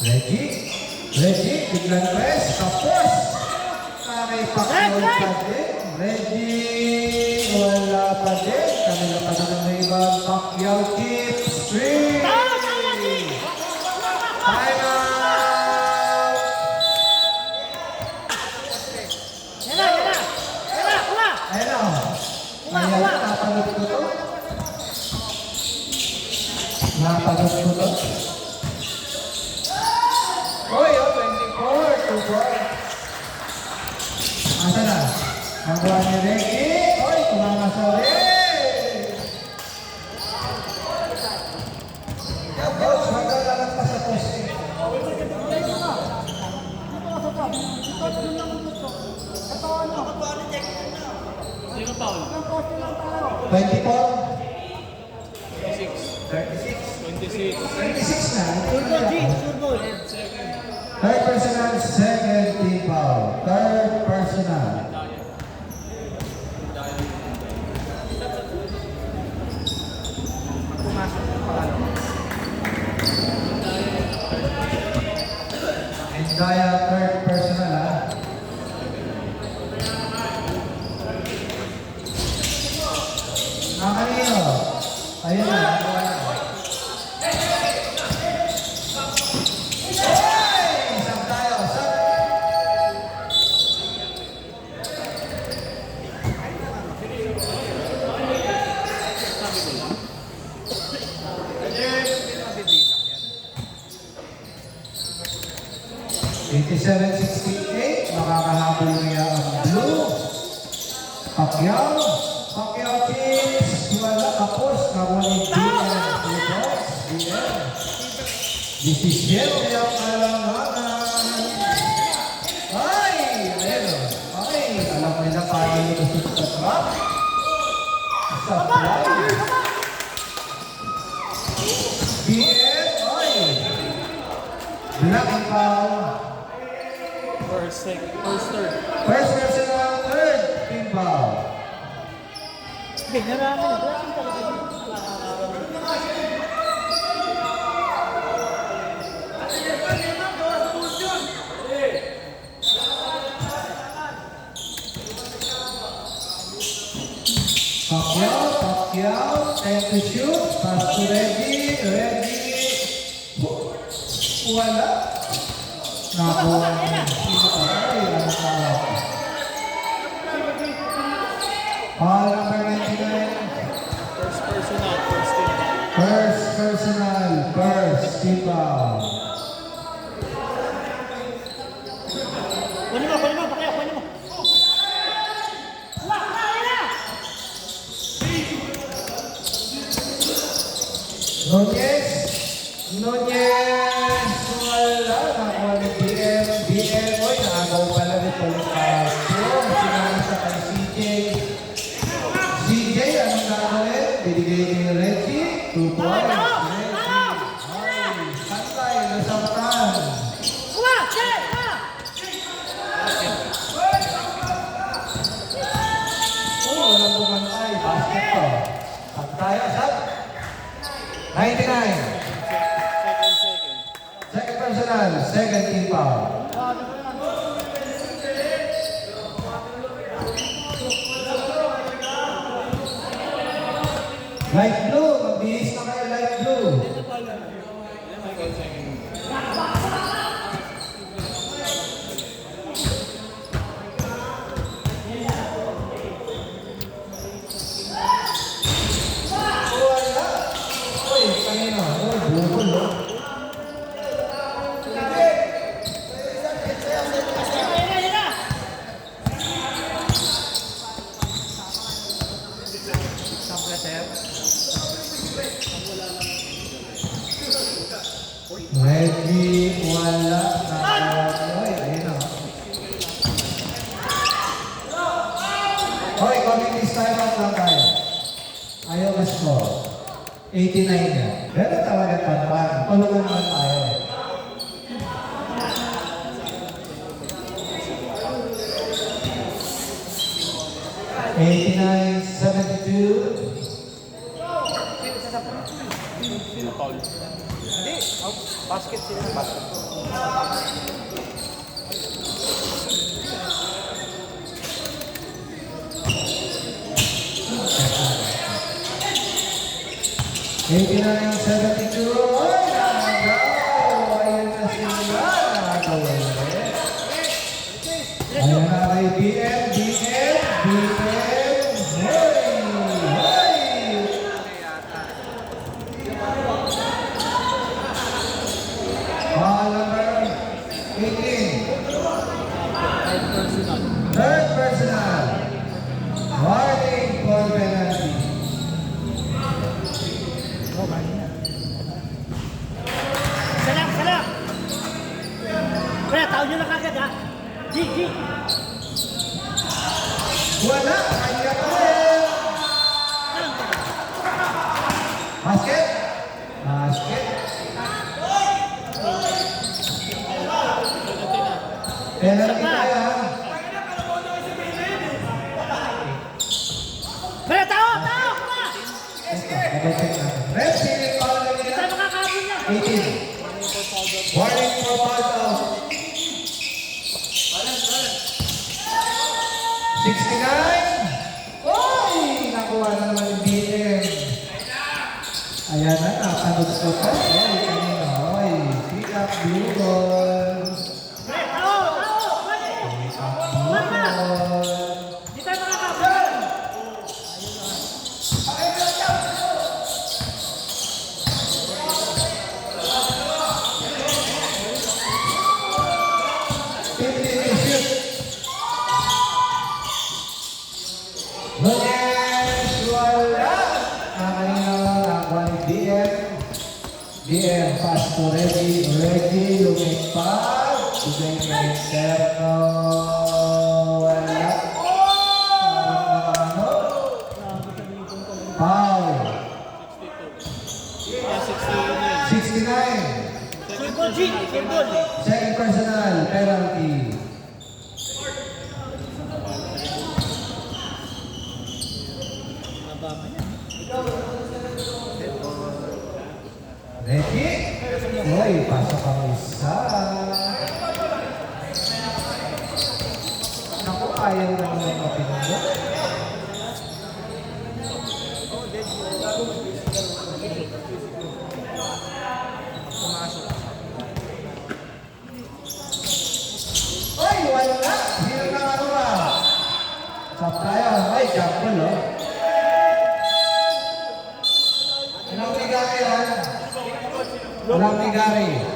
Reggie, biglang press, tapos may Pacquiao pa din. Reggie, wala pa din. Kanila pa na ng rebound. Pacquiao keeps 3. Time out! Ayun na. Ayan, napanood ko to. Napanood ko to. Uy, 24, 2 points. Asa na? Nagawa ni Reggie. Uy, kumamasali. Coach, magkalalat pa sa poste. 24? 26 na. Third personal, second team foul. Third personal. Endaya, third personal, ha? Kanino? Ayun na, nagawa na. Isang tayo, 87-68. Makakahabol niya ang blue. Pacquiao. Pacquiao chips. Wala tapos. Nakuha ni BM. This is Jeffrey ang alanganan. Ay! Ayun. Ay! Alam mo na paano ito sa trap. Sa fly. BM. Ay! Black and foul. First, second, first, third. First personal, third team foul. Hindi, naramin. Blessing talaga yun. Pacquiao, time to shoot, pass to Reggie, wala. Nakuha ng sino pa rin, ano tawag? Foul number 99, First personal, first team. first personal, first team foul. Kunin mo, Pacquiao, kunin mo. Nunez, wala. Nakuha ni BM, oy, nakagaw pala nito ni Castro. Sinasa kay CJ, anong gagawin? Binigay ni Reggie, 2 points. Reggie, ay, santay, nasaktan. Walang bumantay, basket to. Santay, asap. 99. Second personal, second team foul. Light blue, magbihis na kayo, light blue. Wala. Uy, kanina. Oh, bukol, oh. Reggie, wala. Ay, ayun na. Hoy, community time out lang tayo. Ayaw na score. 89 na. Pero talaga tanpan. Tulungan naman tayo. '89, 72. Sino foul? Hindi, basket sila, basket. '89, 72. Ay, nagaw! Ayun na sila. Nagaw ulit. Ayun na kay BM. Ball number 18. Third personal. Warning for penalty. Salam. Kaya, tao nyo na kagad, ha? G. Wala. Kanya pa rin. Basket. Penalty tayo, ha? Kaya, tao! Kuma! Double-check natin. Red, sinip foul na nila. Tayo makakabon niya. 18. Warning for foul foul. 69. Oy! Nakuha na naman yung BM. Ayan na, nakanod ko pa. Oy, kanina. Oy, pick up blue ball. Kaya, tao! Blue ball. Di tayo makakabon. 50 shoot. Nunez, wala. Kanina nakuha ni DM. DM, pass to Reggie. Reggie, lumipad. Tugay kay Serno. Wala. Parang nakano. Foul. 69. Football, G. Football. Second personal penalty. Ready? Uy, pasok ang isa. Naku, ayaw na naman mapinundot. Uy, wala! Sino na ano ba? Sap tayo. Ay, jumble, oh. Anong bigay yan? Walang bigay.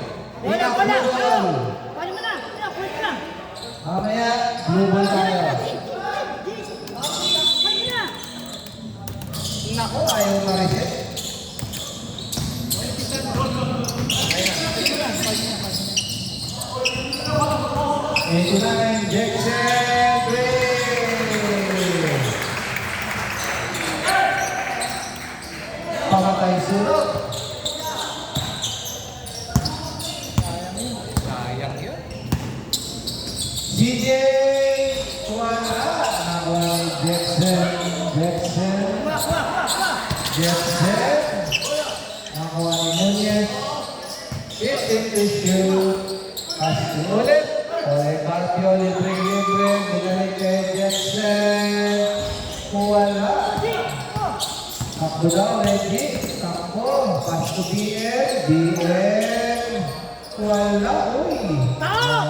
Wala. Pinakbulol. Pwede mo na. Pwede na. Mamaya, blue ball tayo. Pwede na. Naku, ayaw na reset. Ito na yung Jackson Green. Pamatay sunod. Sayang yun. CJ wala. Nakuha ni Jackson. Jackson. Nakuha ni Nunez. 15 to shoot. Pass to ulit. Oy, Carpio, libre. Binalik kay Jackson. Wala. Takbo daw, ready. Takbo. Pass to BM. Wala. Uy. Tao!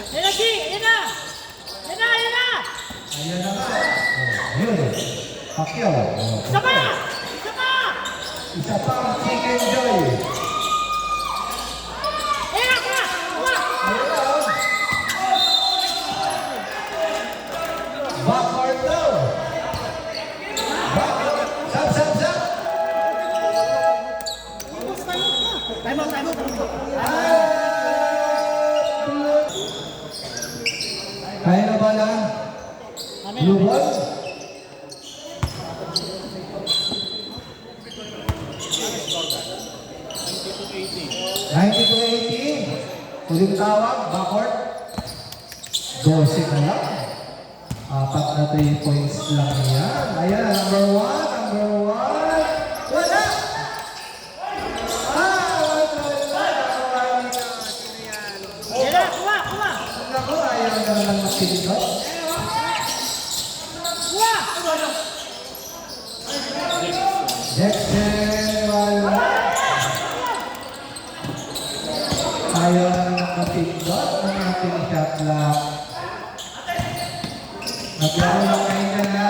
Yan na, G. Yan na. Ayan na nga. Oh, yun. Pacquiao. Oh, Isa pa! Isa pa ang Chicken Joy. Ayan ka! Ayun na, oh. Backward daw. Backward. Sap. Time out. Kaya na ba lang? Blue ball? Huling tawag, backward. 12 na lang. Apat na 3 points lang yan. Ayan, number 1. Wala! Yan na, kuha! Naku, ayaw na naman masilidot. Kuha! Jackson, wala. Ayaw na naman masilidot ng ating shot clock. Naglaro lang kayo na na.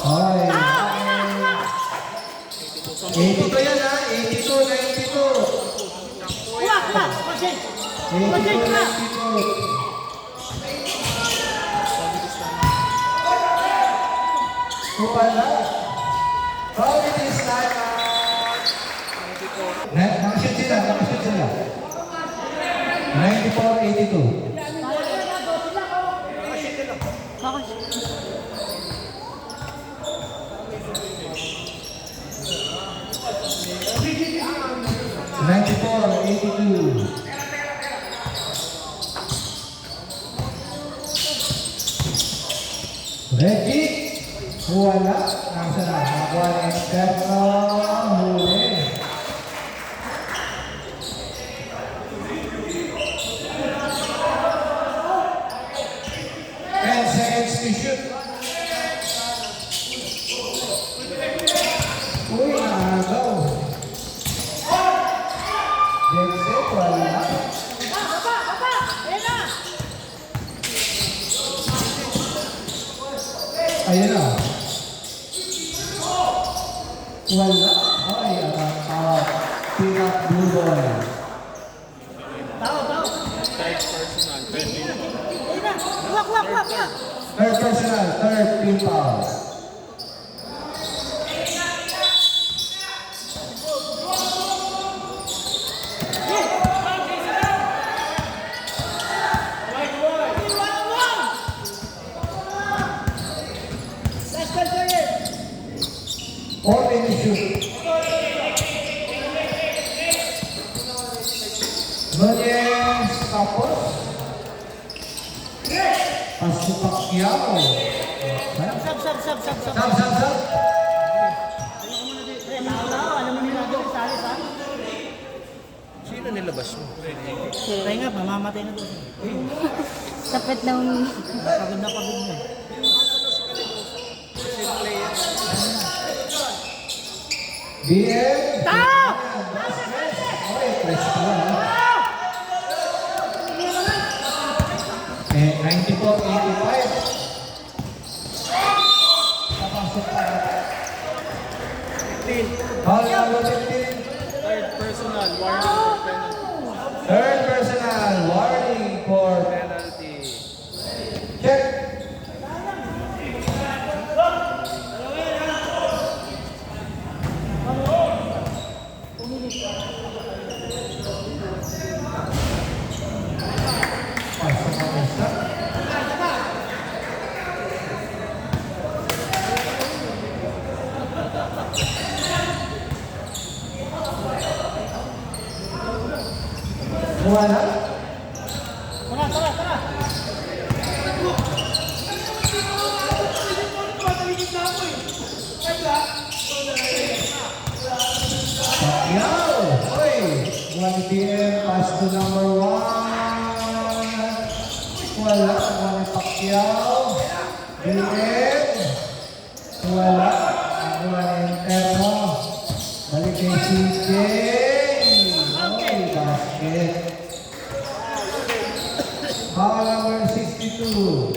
Hoy. 82 yan ha, 82, 92. Kuha! Pasig! 82, 92. Wala. Foul it is time out. Nakashoot sila. 94-82. Ready? Wala. Nasa na? Nakuha na yung Externo. Huli. And seconds to shoot. Uy, naagaw. Jackson, wala. Ayan na. Wala. Ay, ang of Peanut Blue Boy. Tao, tao. Third personal, 20. Ayun na. Kuha, kuha, kuha, kuha. Third personal, third team foul. Last call for it. 4 minutes shoot. Nunez tapos. Pasto Pacquiao. Sab, sab, sab, sab, sab. Sab, sab, sab. Pre, tao na ako. Alam mo nila doon sa alis, ha? Sino nilabas mo? Tayo nga, mamamatay na doon. Sapit na umi. Pagod na pagod na. BM. Tao! Okay, press ko lang. Eh, 94-85. Papasok pa. Foul number 15. Third personal, warning for penalty. Third personal, warning for Penalty. check. Pasok ang isa. Wala. Tara, tara, tara. Pacquiao! Oy! 1 PM, pass to number 1. Wala. 1 Pacquiao. BM. Wala. Ang 1 interno. Balik kay CJ. Oy, basket. Foul number 62.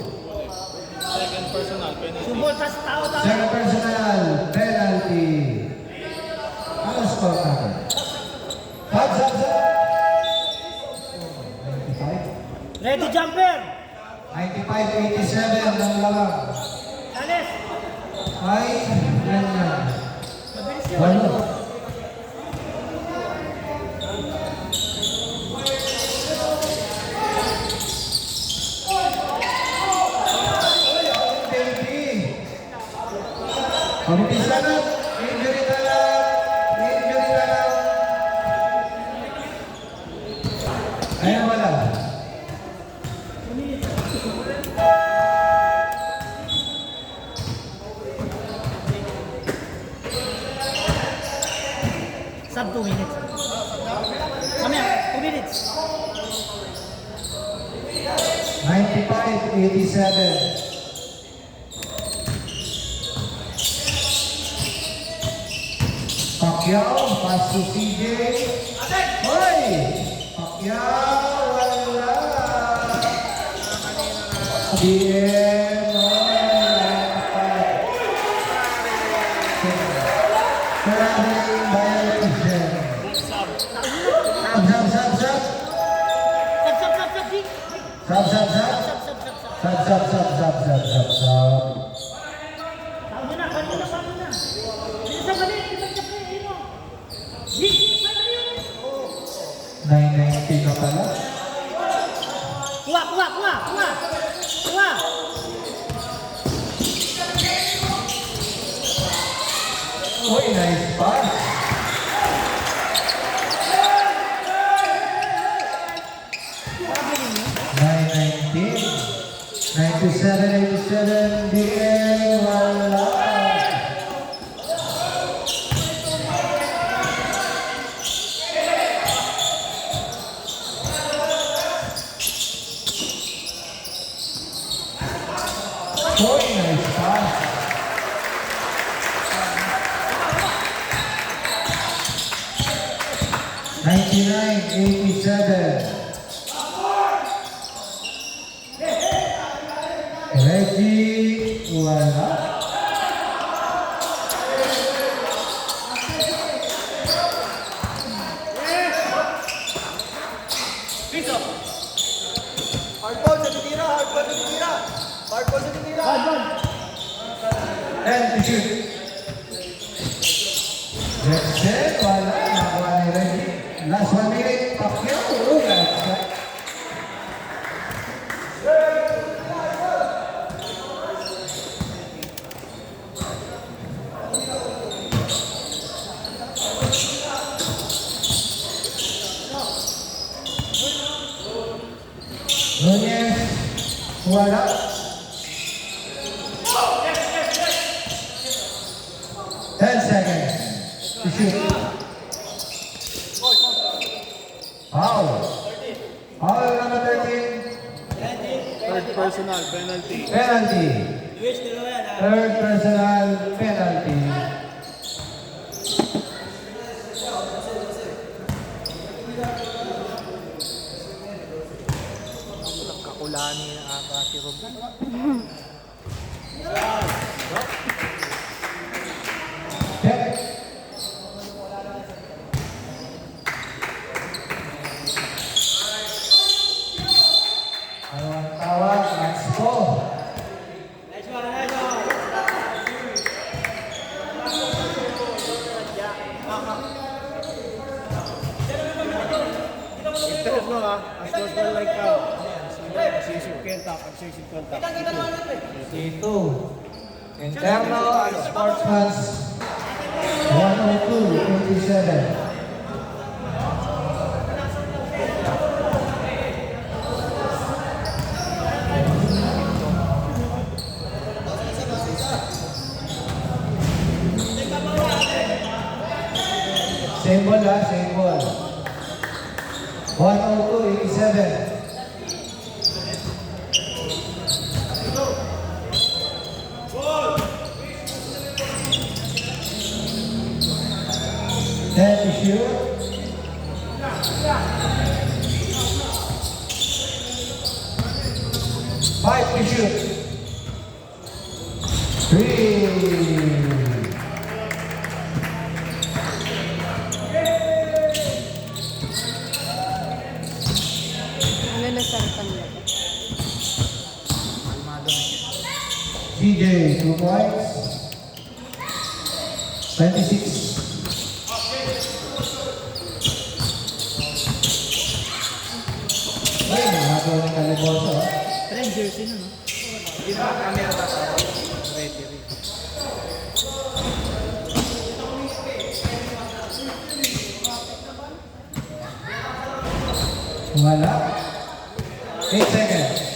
Second personal, penalty. Subol, tas tao, tao. Second personal, penalty. Ano score natin? Sab, sab, sab. 95? Ready, jumper. 95-87 ng lamang. Alis. Ay, yan yan. Mabilis yun. Walo. Baby. Pag-umpisa na. Injury na lang. Injury na lang. Ayan wala. Sub 2 minutes. Mamaya, 2 minutes. 95-87. Pacquiao, pass to CJ. Hoy! Pacquiao, wala. BM, surrounding violation. Sub, sub, sub, sub. Sub, sub, sub, sub, Vic. Sub, sub, sub. Sub, sub, sub, sub. Sub, sub, sub, sub, sub, sub, sub. Tao mo na, kanina na, kanina na. Dito sa balik, dito sa balik, ayun o. Vic, Vic, madali yun. 990 na pala. Kuha, kuha, kuha, kuha. Kuha. Uy, nice pass. Pagbilin mo. 919. 97-87. BM, wala. Uy, nice pass. 99-87. Reggie, wala. And to shoot. Jackson, wala. Nakuha ni Reggie. Last 1 minute. Pacquiao. Oh, that's right. Nunez, wala. Ten seconds to shoot. Foul. Foul number 13. Third personal penalty. Penalty. Third personal penalty. Kakulani na ata si Rob. Check. Ang tawag, next ball. Interest mo ha, as close ball like ka. Association contact, association contact. Ito. Internal at Sportsman's 102-27. Same ball ha, same ball. 102-87. Then to shoot. Five to shoot. 3. Ano na sartan mo? CJ, 2 points. 26. Ay, nakagawa ng kaliboso. Trend jersey no? Hindi na camera na sa referee. Wala. 8 seconds.